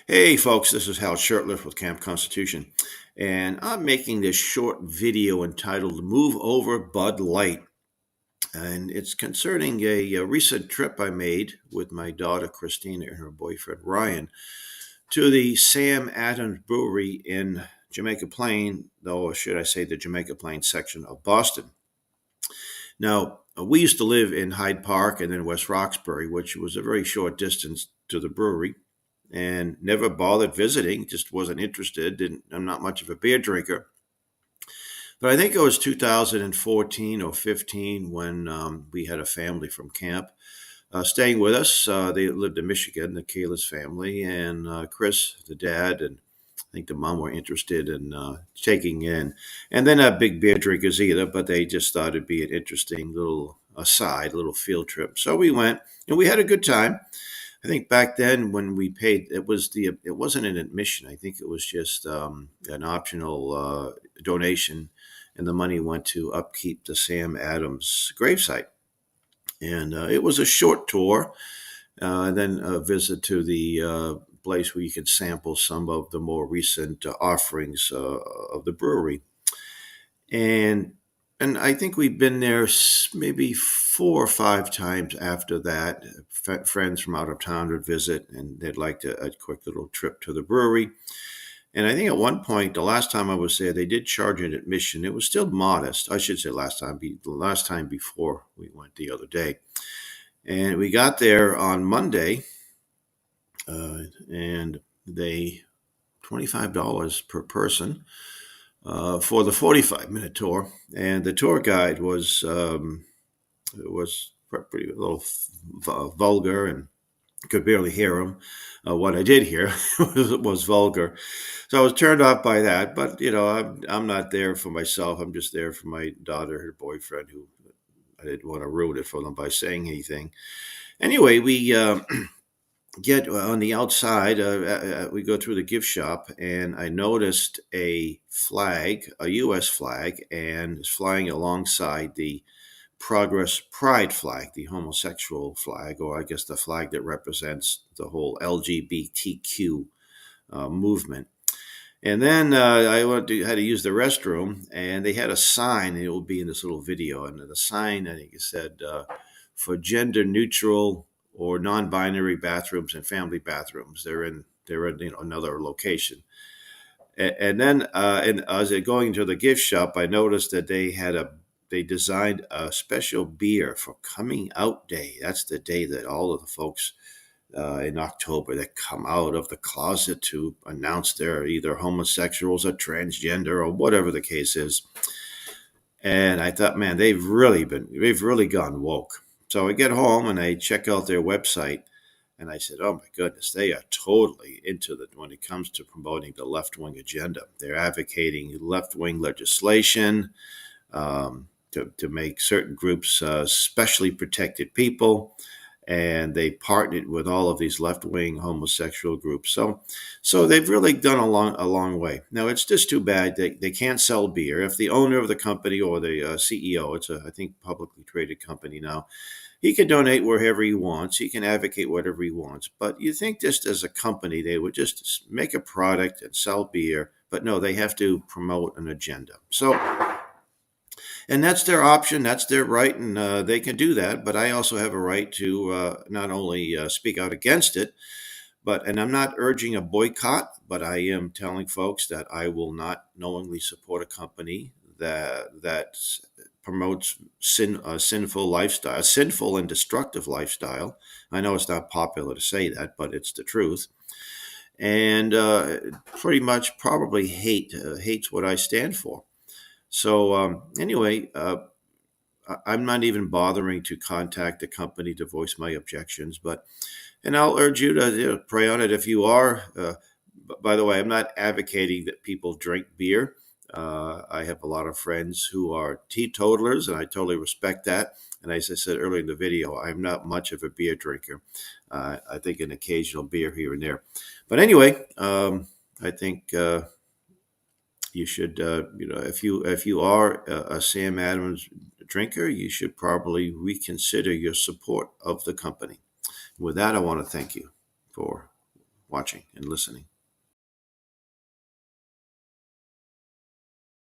Hey folks, this is Hal Shurtleff with Camp Constitution, and I'm making this short video entitled Move Over Bud Light. And it's concerning a recent trip I made with my daughter Christina and her boyfriend Ryan to the Sam Adams Brewery in Jamaica Plain, or should I say the Jamaica Plain section of Boston. Now, we used to live in Hyde Park and then West Roxbury, which was a very short distance to the brewery, and never bothered visiting, just wasn't interested. I'm not much of a beer drinker. But I think it was 2014 or 15 when we had a family from camp staying with us. They lived in Michigan, the Kalis family, and Chris, the dad, and I think the mom were interested in taking in. And they're not big beer drinkers either, but they just thought it'd be an interesting little aside, little field trip. So we went and we had a good time. I think back then when we paid, it wasn't an admission. I think it was just an optional donation, and the money went to upkeep the Sam Adams gravesite. And it was a short tour, and then a visit to the place where you could sample some of the more recent offerings of the brewery. And and I think we've been there maybe 4 or 5 times after that. Friends from out of town would visit, and they'd like a quick little trip to the brewery. And I think at one point, the last time I was there, they did charge an admission. It was still modest. I should say the last time before we went the other day. And we got there on Monday, and they $25 per person for the 45-minute tour, and the tour guide was pretty a little vulgar and could barely hear him. What I did hear was vulgar, so I was turned off by that. But I'm not there for myself. I'm just there for my daughter, her boyfriend, who I didn't want to ruin it for them by saying anything. Anyway, we get on the outside. We go through the gift shop, and I noticed a flag, a U.S. flag, and it's flying alongside the Progress Pride flag, the homosexual flag, or I guess the flag that represents the whole LGBTQ movement. And then had to use the restroom, and they had a sign, and it will be in this little video. And the sign, I think it said, for gender neutral or non-binary bathrooms and family bathrooms. They're in another location. And then and as they're going to the gift shop, I noticed that they designed a special beer for Coming Out Day. That's the day that all of the folks in October that come out of the closet to announce they're either homosexuals or transgender or whatever the case is. And I thought, man, they've really gone woke. So I get home and I check out their website, and I said, oh my goodness, they are totally into when it comes to promoting the left wing agenda. They're advocating left wing legislation to make certain groups specially protected people. And they partnered with all of these left-wing homosexual groups. So they've really done a long way. Now, it's just too bad they can't sell beer. If the owner of the company or the CEO, it's I think, publicly traded company now, he can donate wherever he wants. He can advocate whatever he wants. But you think just as a company, they would just make a product and sell beer. But no, they have to promote an agenda. And that's their option. That's their right, and they can do that. But I also have a right to not only speak out against it, and I'm not urging a boycott, but I am telling folks that I will not knowingly support a company that promotes sinful lifestyle, a sinful and destructive lifestyle. I know it's not popular to say that, but it's the truth. And pretty much probably hates what I stand for. So anyway, I'm not even bothering to contact the company to voice my objections, and I'll urge you to pray on it if you are. By the way, I'm not advocating that people drink beer. I have a lot of friends who are teetotalers, and I totally respect that. And as I said earlier in the video, I'm not much of a beer drinker. I think an occasional beer here and there. But anyway, I think you should, if you are a Sam Adams drinker, you should probably reconsider your support of the company. With that, I want to thank you for watching and listening.